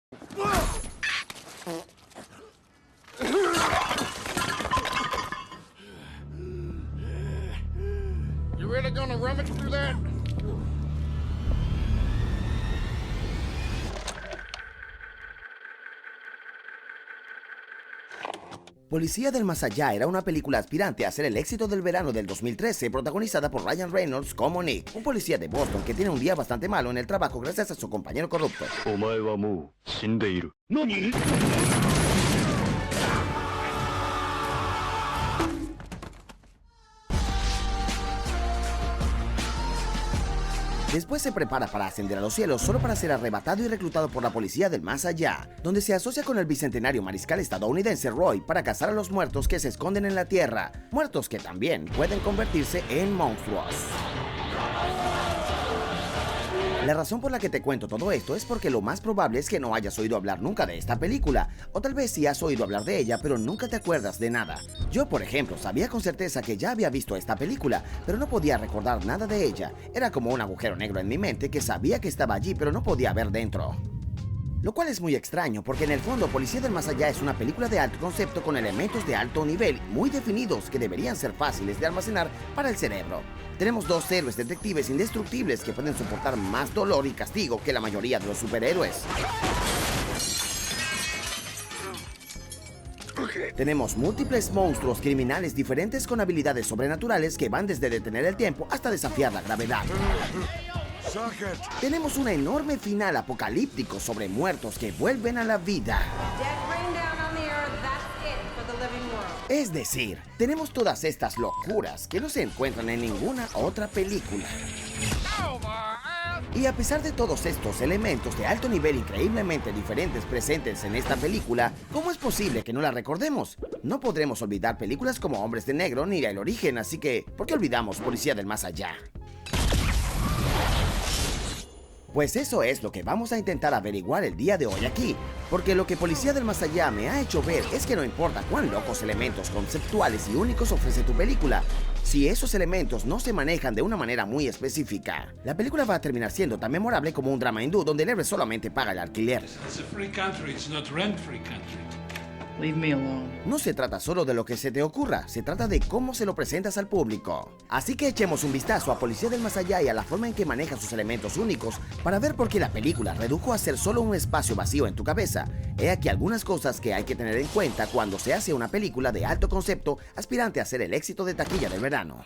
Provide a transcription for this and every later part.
You really gonna rummage through that? Policía del Más Allá era una película aspirante a ser el éxito del verano del 2013, protagonizada por Ryan Reynolds como Nick, un policía de Boston que tiene un día bastante malo en el trabajo gracias a su compañero corrupto. Después se prepara para ascender a los cielos solo para ser arrebatado y reclutado por la policía del Más Allá, donde se asocia con el bicentenario mariscal estadounidense Roy para cazar a los muertos que se esconden en la tierra, muertos que también pueden convertirse en monstruos. La razón por la que te cuento todo esto es porque lo más probable es que no hayas oído hablar nunca de esta película, o tal vez sí has oído hablar de ella pero nunca te acuerdas de nada. Yo, por ejemplo, sabía con certeza que ya había visto esta película, pero no podía recordar nada de ella. Era como un agujero negro en mi mente que sabía que estaba allí pero no podía ver dentro. Lo cual es muy extraño porque en el fondo Policía del Más Allá es una película de alto concepto con elementos de alto nivel muy definidos que deberían ser fáciles de almacenar para el cerebro. Tenemos dos héroes detectives indestructibles que pueden soportar más dolor y castigo que la mayoría de los superhéroes. Tenemos múltiples monstruos criminales diferentes con habilidades sobrenaturales que van desde detener el tiempo hasta desafiar la gravedad. Tenemos un enorme final apocalíptico sobre muertos que vuelven a la vida. Es decir, tenemos todas estas locuras que no se encuentran en ninguna otra película. Y a pesar de todos estos elementos de alto nivel increíblemente diferentes presentes en esta película, ¿cómo es posible que no la recordemos? No podremos olvidar películas como Hombres de Negro ni El Origen, así que, ¿por qué olvidamos Policía del Más Allá? Pues eso es lo que vamos a intentar averiguar el día de hoy aquí, porque lo que Policía del Más Allá me ha hecho ver es que no importa cuán locos elementos conceptuales y únicos ofrece tu película, si esos elementos no se manejan de una manera muy específica, la película va a terminar siendo tan memorable como un drama hindú donde el héroe solamente paga el alquiler. Leave me alone. No se trata solo de lo que se te ocurra, se trata de cómo se lo presentas al público. Así que echemos un vistazo a Policía del Más Allá y a la forma en que maneja sus elementos únicos para ver por qué la película redujo a ser solo un espacio vacío en tu cabeza. He aquí algunas cosas que hay que tener en cuenta cuando se hace una película de alto concepto aspirante a ser el éxito de taquilla del verano.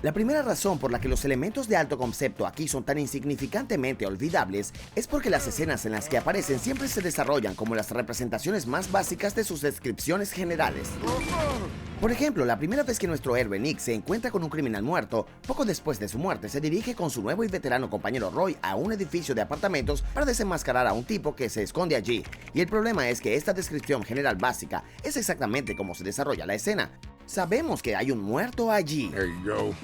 La primera razón por la que los elementos de alto concepto aquí son tan insignificantemente olvidables es porque las escenas en las que aparecen siempre se desarrollan como las representaciones más básicas de sus descripciones generales. Por ejemplo, la primera vez que nuestro héroe Nick se encuentra con un criminal muerto, poco después de su muerte se dirige con su nuevo y veterano compañero Roy a un edificio de apartamentos para desenmascarar a un tipo que se esconde allí. Y el problema es que esta descripción general básica es exactamente como se desarrolla la escena. Sabemos que hay un muerto allí. There you go.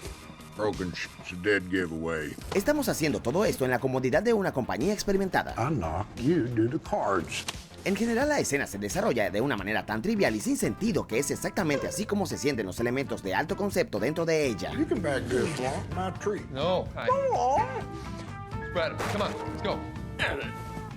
Broken ship's a dead giveaway. Estamos haciendo todo esto en la comodidad de una compañía experimentada. I knock, you do the cards. En general la escena se desarrolla de una manera tan trivial y sin sentido que es exactamente así como se sienten los elementos de alto concepto dentro de ella. You can back this one, my treat. No. Go on. Brad, come on, let's go.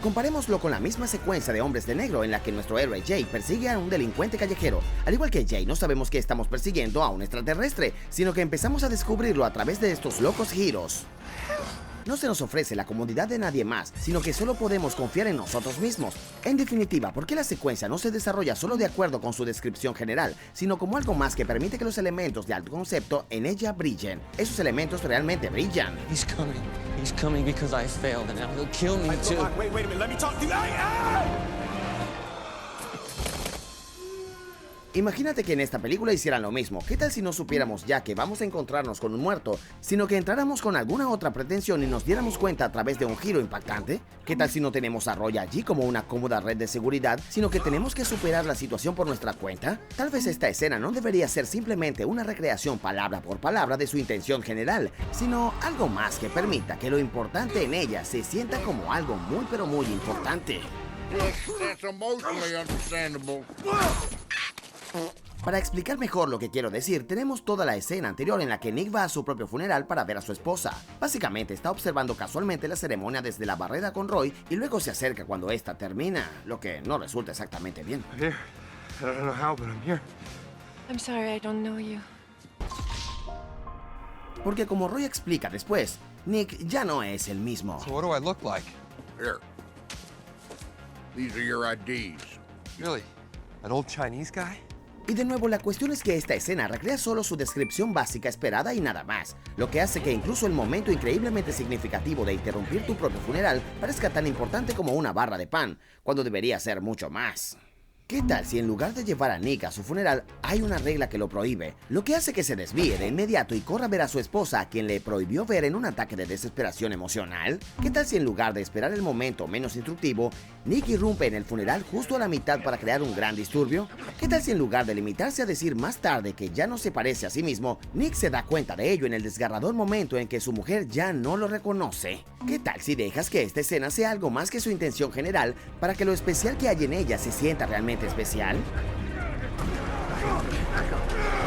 Comparémoslo con la misma secuencia de Hombres de Negro en la que nuestro héroe Jay persigue a un delincuente callejero. Al igual que Jay, no sabemos que estamos persiguiendo a un extraterrestre, sino que empezamos a descubrirlo a través de estos locos giros. No se nos ofrece la comodidad de nadie más, sino que solo podemos confiar en nosotros mismos. En definitiva, ¿por qué la secuencia no se desarrolla solo de acuerdo con su descripción general, sino como algo más que permite que los elementos de alto concepto en ella brillen? Esos elementos realmente brillan. He's coming because I failed and now he'll kill me too. Wait a minute, let me talk to you. Imagínate que en esta película hicieran lo mismo. ¿Qué tal si no supiéramos ya que vamos a encontrarnos con un muerto, sino que entráramos con alguna otra pretensión y nos diéramos cuenta a través de un giro impactante? ¿Qué tal si no tenemos a Roy allí como una cómoda red de seguridad, sino que tenemos que superar la situación por nuestra cuenta? Tal vez esta escena no debería ser simplemente una recreación palabra por palabra de su intención general, sino algo más que permita que lo importante en ella se sienta como algo muy pero muy importante. That's emotionally understandable. Para explicar mejor lo que quiero decir, tenemos toda la escena anterior en la que Nick va a su propio funeral para ver a su esposa. Básicamente está observando casualmente la ceremonia desde la barrera con Roy y luego se acerca cuando esta termina, lo que no resulta exactamente bien. Here. I don't know how, but I'm here. I'm sorry, I don't know you. Porque como Roy explica después, Nick ya no es el mismo. So what do I look like? Here. These are your IDs. Really? An old Chinese guy? Y de nuevo la cuestión es que esta escena recrea solo su descripción básica esperada y nada más, lo que hace que incluso el momento increíblemente significativo de interrumpir tu propio funeral parezca tan importante como una barra de pan, cuando debería ser mucho más. ¿Qué tal si en lugar de llevar a Nick a su funeral hay una regla que lo prohíbe, lo que hace que se desvíe de inmediato y corra a ver a su esposa a quien le prohibió ver en un ataque de desesperación emocional? ¿Qué tal si en lugar de esperar el momento menos instructivo, Nick irrumpe en el funeral justo a la mitad para crear un gran disturbio? ¿Qué tal si en lugar de limitarse a decir más tarde que ya no se parece a sí mismo, Nick se da cuenta de ello en el desgarrador momento en que su mujer ya no lo reconoce? ¿Qué tal si dejas que esta escena sea algo más que su intención general para que lo especial que hay en ella se sienta realmente especial?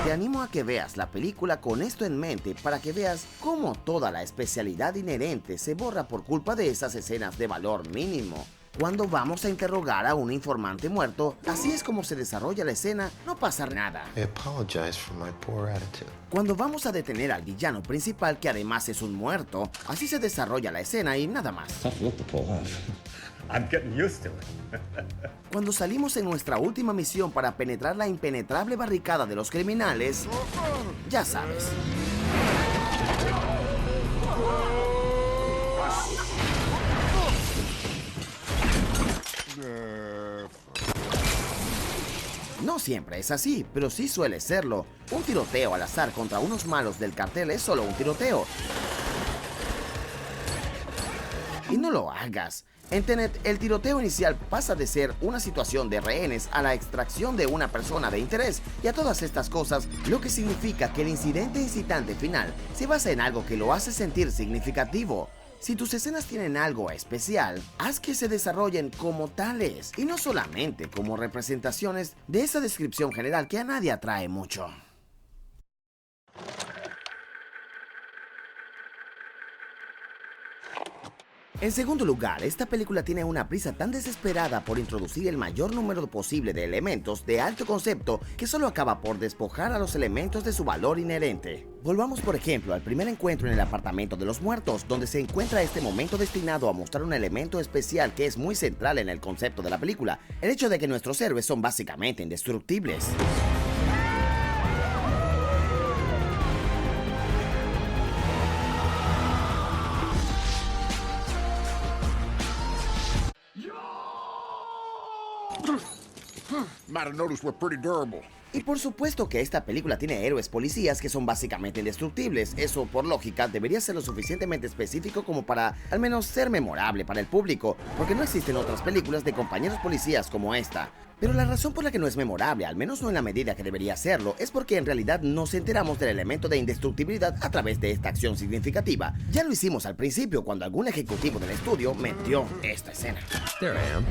Te animo a que veas la película con esto en mente para que veas cómo toda la especialidad inherente se borra por culpa de esas escenas de valor mínimo. Cuando vamos a interrogar a un informante muerto, así es como se desarrolla la escena, no pasa nada. I apologize for my poor attitude. Cuando vamos a detener al villano principal, que además es un muerto, así se desarrolla la escena y nada más. I'm getting used to it. Cuando salimos en nuestra última misión para penetrar la impenetrable barricada de los criminales, ya sabes. No siempre es así, pero sí suele serlo. Un tiroteo al azar contra unos malos del cartel es solo un tiroteo. Y no lo hagas. En Tenet, el tiroteo inicial pasa de ser una situación de rehenes a la extracción de una persona de interés y a todas estas cosas, lo que significa que el incidente incitante final se basa en algo que lo hace sentir significativo. Si tus escenas tienen algo especial, haz que se desarrollen como tales y no solamente como representaciones de esa descripción general que a nadie atrae mucho. En segundo lugar, esta película tiene una prisa tan desesperada por introducir el mayor número posible de elementos de alto concepto que solo acaba por despojar a los elementos de su valor inherente. Volvamos por ejemplo al primer encuentro en el apartamento de los muertos, donde se encuentra este momento destinado a mostrar un elemento especial que es muy central en el concepto de la película, el hecho de que nuestros héroes son básicamente indestructibles. Might have noticed we're pretty durable. Y por supuesto que esta película tiene héroes policías que son básicamente indestructibles. Eso, por lógica, debería ser lo suficientemente específico como para al menos ser memorable para el público, porque no existen otras películas de compañeros policías como esta. Pero la razón por la que no es memorable, al menos no en la medida que debería serlo, es porque en realidad nos enteramos del elemento de indestructibilidad a través de esta acción significativa. Ya lo hicimos al principio cuando algún ejecutivo del estudio metió esta escena. There I am.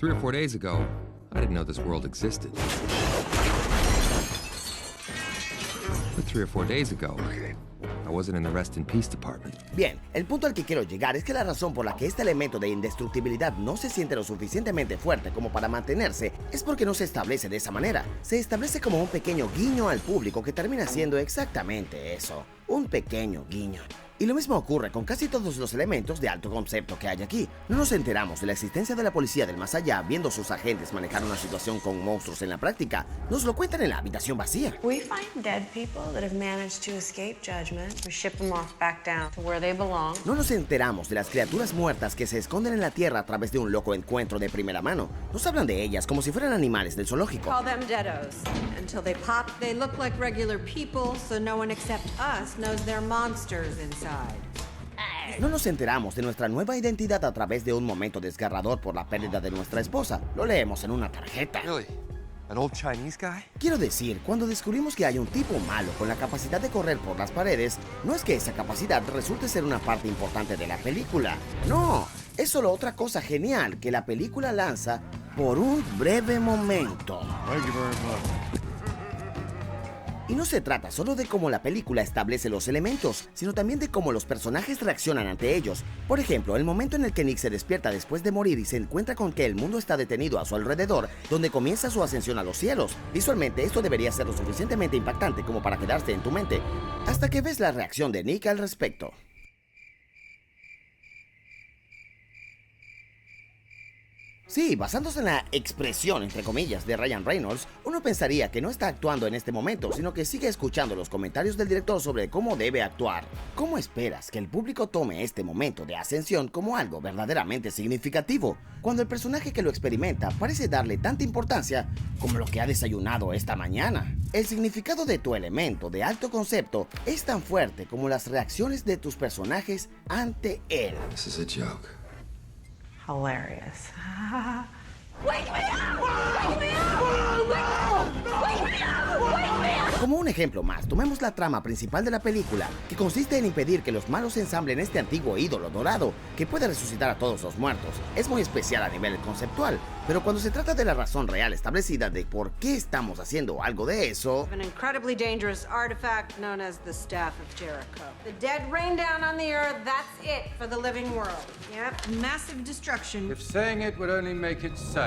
3 or 4 days ago, I didn't know this world existed. But 3 or 4 days ago, I wasn't in the Rest in Peace department. Bien, el punto al que quiero llegar es que la razón por la que este elemento de indestructibilidad no se siente lo suficientemente fuerte como para mantenerse es porque no se establece de esa manera. Se establece como un pequeño guiño al público que termina siendo exactamente eso, un pequeño guiño. Y lo mismo ocurre con casi todos los elementos de alto concepto que hay aquí. No nos enteramos de la existencia de la policía del más allá viendo a sus agentes manejar una situación con monstruos en la práctica. Nos lo cuentan en la habitación vacía. We find dead people that have managed to escape judgment. We ship them off back down to where they belong. No nos enteramos de las criaturas muertas que se esconden en la tierra a través de un loco encuentro de primera mano. Nos hablan de ellas como si fueran animales del zoológico. Call them deados. Until they pop, they look like regular people, so no one except us knows they're monsters inside. No nos enteramos de nuestra nueva identidad a través de un momento desgarrador por la pérdida de nuestra esposa. Lo leemos en una tarjeta. Really? An old Chinese guy? Quiero decir, cuando descubrimos que hay un tipo malo con la capacidad de correr por las paredes, no es que esa capacidad resulte ser una parte importante de la película. No, es solo otra cosa genial que la película lanza por un breve momento. Thank you very much. Y no se trata solo de cómo la película establece los elementos, sino también de cómo los personajes reaccionan ante ellos. Por ejemplo, el momento en el que Nick se despierta después de morir y se encuentra con que el mundo está detenido a su alrededor, donde comienza su ascensión a los cielos. Visualmente esto debería ser lo suficientemente impactante como para quedarse en tu mente, hasta que ves la reacción de Nick al respecto. Sí, basándose en la expresión, entre comillas, de Ryan Reynolds, uno pensaría que no está actuando en este momento, sino que sigue escuchando los comentarios del director sobre cómo debe actuar. ¿Cómo esperas que el público tome este momento de ascensión como algo verdaderamente significativo, cuando el personaje que lo experimenta parece darle tanta importancia como lo que ha desayunado esta mañana? El significado de tu elemento de alto concepto es tan fuerte como las reacciones de tus personajes ante él. This is a joke. Hilarious. Wake me up! Wake me up! Wake me up! Wake me up! Como un ejemplo más, tomemos la trama principal de la película, que consiste en impedir que los malos ensamblen este antiguo ídolo dorado, que puede resucitar a todos los muertos. Es muy especial a nivel conceptual, pero cuando se trata de la razón real establecida de por qué estamos haciendo algo de eso... An incredibly dangerous artifact known as the Staff of Jericho. The dead rain down on the earth, that's it for the living world. Yep, massive destruction. If saying it would only make it so.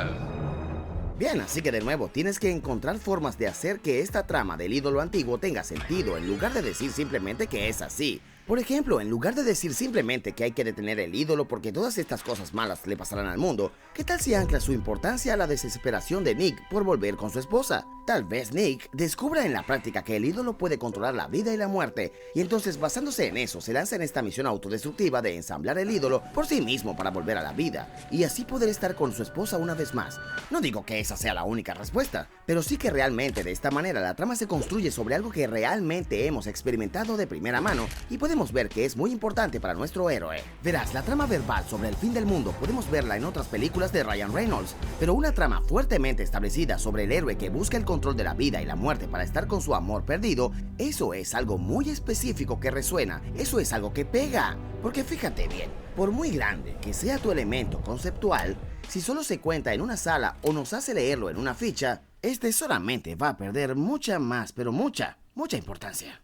Bien, así que de nuevo, tienes que encontrar formas de hacer que esta trama del ídolo antiguo tenga sentido, en lugar de decir simplemente que es así. Por ejemplo, en lugar de decir simplemente que hay que detener el ídolo porque todas estas cosas malas le pasarán al mundo, ¿qué tal si ancla su importancia a la desesperación de Nick por volver con su esposa? Tal vez Nick descubra en la práctica que el ídolo puede controlar la vida y la muerte, y entonces basándose en eso se lanza en esta misión autodestructiva de ensamblar el ídolo por sí mismo para volver a la vida, y así poder estar con su esposa una vez más. No digo que esa sea la única respuesta, pero sí que realmente de esta manera la trama se construye sobre algo que realmente hemos experimentado de primera mano, y podemos ver que es muy importante para nuestro héroe. Verás, la trama verbal sobre el fin del mundo podemos verla en otras películas de Ryan Reynolds, pero una trama fuertemente establecida sobre el héroe que busca el control de la vida y la muerte para estar con su amor perdido, eso es algo muy específico que resuena, eso es algo que pega. Porque fíjate bien, por muy grande que sea tu elemento conceptual, si solo se cuenta en una sala o nos hace leerlo en una ficha, este solamente va a perder mucha más, pero mucha importancia.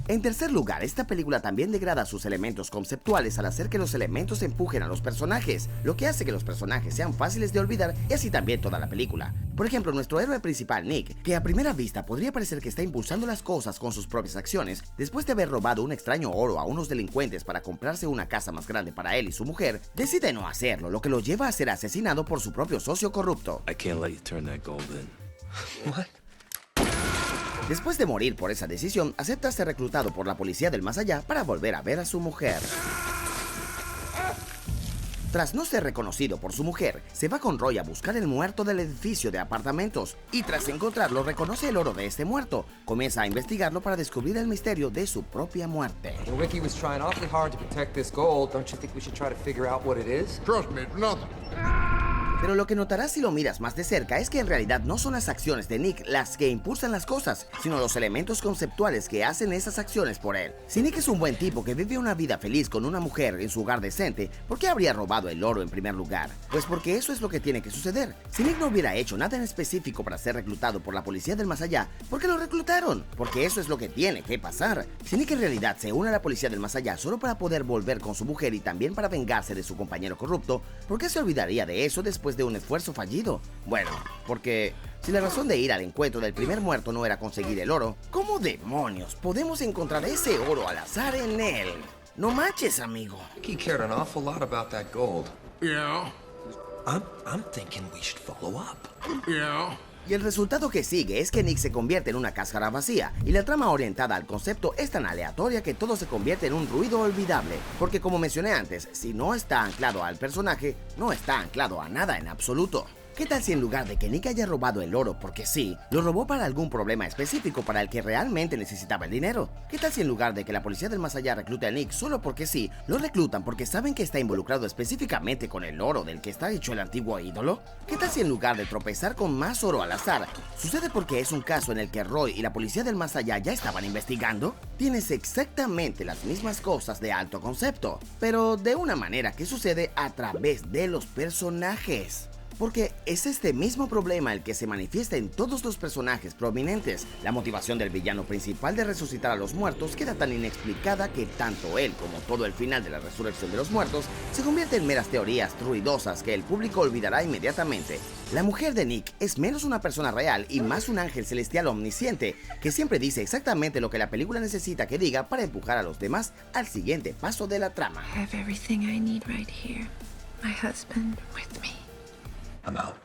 En tercer lugar, esta película también degrada sus elementos conceptuales al hacer que los elementos empujen a los personajes, lo que hace que los personajes sean fáciles de olvidar y así también toda la película. Por ejemplo, nuestro héroe principal, Nick, que a primera vista podría parecer que está impulsando las cosas con sus propias acciones, después de haber robado un extraño oro a unos delincuentes para comprarse una casa más grande para él y su mujer, decide no hacerlo, lo que lo lleva a ser asesinado por su propio socio corrupto. I can't let you turn that gold in. What? Después de morir por esa decisión, acepta ser reclutado por la policía del más allá para volver a ver a su mujer. Tras no ser reconocido por su mujer, se va con Roy a buscar el muerto del edificio de apartamentos y tras encontrarlo reconoce el oro de este muerto. Comienza a investigarlo para descubrir el misterio de su propia muerte. Well, Ricky was trying awfully hard to protect this gold. Don't you think we should try to figure out what it is? Trust me, it's nothing. Pero lo que notarás si lo miras más de cerca es que en realidad no son las acciones de Nick las que impulsan las cosas, sino los elementos conceptuales que hacen esas acciones por él. Si Nick es un buen tipo que vive una vida feliz con una mujer en su hogar decente, ¿por qué habría robado el oro en primer lugar? Pues porque eso es lo que tiene que suceder. Si Nick no hubiera hecho nada en específico para ser reclutado por la policía del más allá, ¿por qué lo reclutaron? Porque eso es lo que tiene que pasar. Si Nick en realidad se une a la policía del más allá solo para poder volver con su mujer y también para vengarse de su compañero corrupto, ¿por qué se olvidaría de eso después de un esfuerzo fallido? Bueno, porque si la razón de ir al encuentro del primer muerto no era conseguir el oro, ¿cómo demonios podemos encontrar ese oro al azar en él? No manches, amigo. He cared an awful lot about that gold. Yeah, I'm thinking we should follow up. yeah. Y el resultado que sigue es que Nick se convierte en una cáscara vacía, y la trama orientada al concepto es tan aleatoria que todo se convierte en un ruido olvidable, porque como mencioné antes, si no está anclado al personaje, no está anclado a nada en absoluto. ¿Qué tal si en lugar de que Nick haya robado el oro porque sí, lo robó para algún problema específico para el que realmente necesitaba el dinero? ¿Qué tal si en lugar de que la policía del más allá reclute a Nick solo porque sí, lo reclutan porque saben que está involucrado específicamente con el oro del que está hecho el antiguo ídolo? ¿Qué tal si en lugar de tropezar con más oro al azar, sucede porque es un caso en el que Roy y la policía del más allá ya estaban investigando? Tienes exactamente las mismas cosas de alto concepto, pero de una manera que sucede a través de los personajes. porque es este mismo problema el que se manifiesta en todos los personajes prominentes. La motivación del villano principal de resucitar a los muertos queda tan inexplicada que tanto él como todo el final de la resurrección de los muertos se convierte en meras teorías ruidosas que el público olvidará inmediatamente. La mujer de Nick es menos una persona real y más un ángel celestial omnisciente que siempre dice exactamente lo que la película necesita que diga para empujar a los demás al siguiente paso de la trama. I have everything I need right here. My husband with me. I'm out.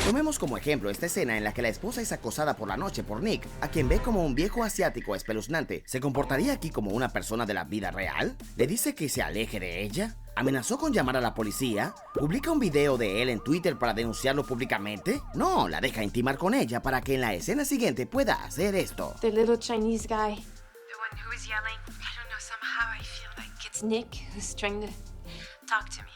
Tomemos como ejemplo esta escena en la que la esposa es acosada por la noche por Nick, a quien ve como un viejo asiático espeluznante. ¿Se comportaría aquí como una persona de la vida real? ¿Le dice que se aleje de ella? ¿Amenazó con llamar a la policía? ¿Publica un video de él en Twitter para denunciarlo públicamente? No, la deja intimar con ella para que en la escena siguiente pueda hacer esto. The little Chinese guy. The one who was yelling. I don't know, somehow I feel like it's Nick who's trying to talk to me.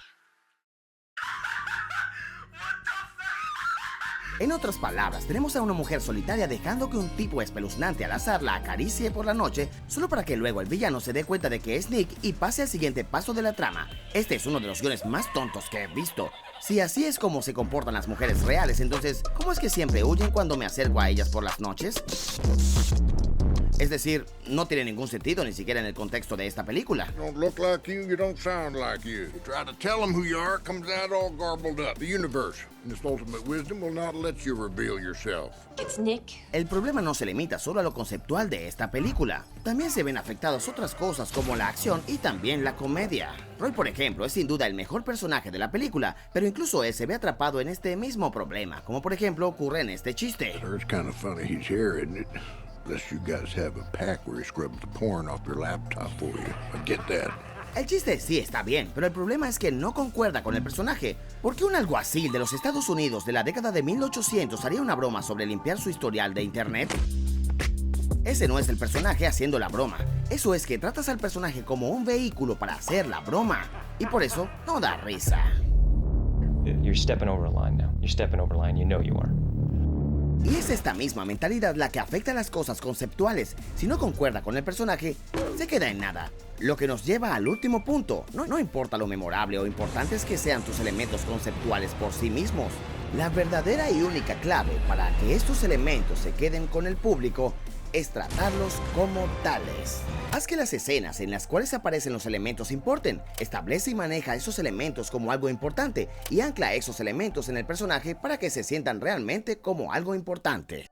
En otras palabras, tenemos a una mujer solitaria dejando que un tipo espeluznante al azar la acaricie por la noche, solo para que luego el villano se dé cuenta de que es Nick y pase al siguiente paso de la trama. Este es uno de los guiones más tontos que he visto. Si así es como se comportan las mujeres reales, entonces, ¿cómo es que siempre huyen cuando me acerco a ellas por las noches? Es decir, no tiene ningún sentido ni siquiera en el contexto de esta película. You don't look like you don't sound like you. You try to tell them who you are, it comes out all garbled up. The universe, in its ultimate wisdom, will not let you reveal yourself. It's Nick. El problema no se limita solo a lo conceptual de esta película. También se ven afectadas otras cosas como la acción y también la comedia. Roy, por ejemplo, es sin duda el mejor personaje de la película, pero incluso él se ve atrapado en este mismo problema, como por ejemplo ocurre en este chiste. Sir, it's kind of funny he's here, isn't it? Unless you guys have a pack where he scrubs the porn off your laptop for you. I get that. El chiste sí está bien, pero el problema es que no concuerda con el personaje. ¿Por qué un alguacil de los Estados Unidos de la década de 1800 haría una broma sobre limpiar su historial de internet? Ese no es el personaje haciendo la broma. Eso es que tratas al personaje como un vehículo para hacer la broma. Y por eso no da risa. You're stepping over a line now. You're stepping over a line. You know you are. Y es esta misma mentalidad la que afecta a las cosas conceptuales. Si no concuerda con el personaje, se queda en nada. Lo que nos lleva al último punto. No importa lo memorable o importantes que sean tus elementos conceptuales por sí mismos. La verdadera y única clave para que estos elementos se queden con el público es tratarlos como tales. Haz que las escenas en las cuales aparecen los elementos importen. Establece y maneja esos elementos como algo importante y ancla esos elementos en el personaje para que se sientan realmente como algo importante.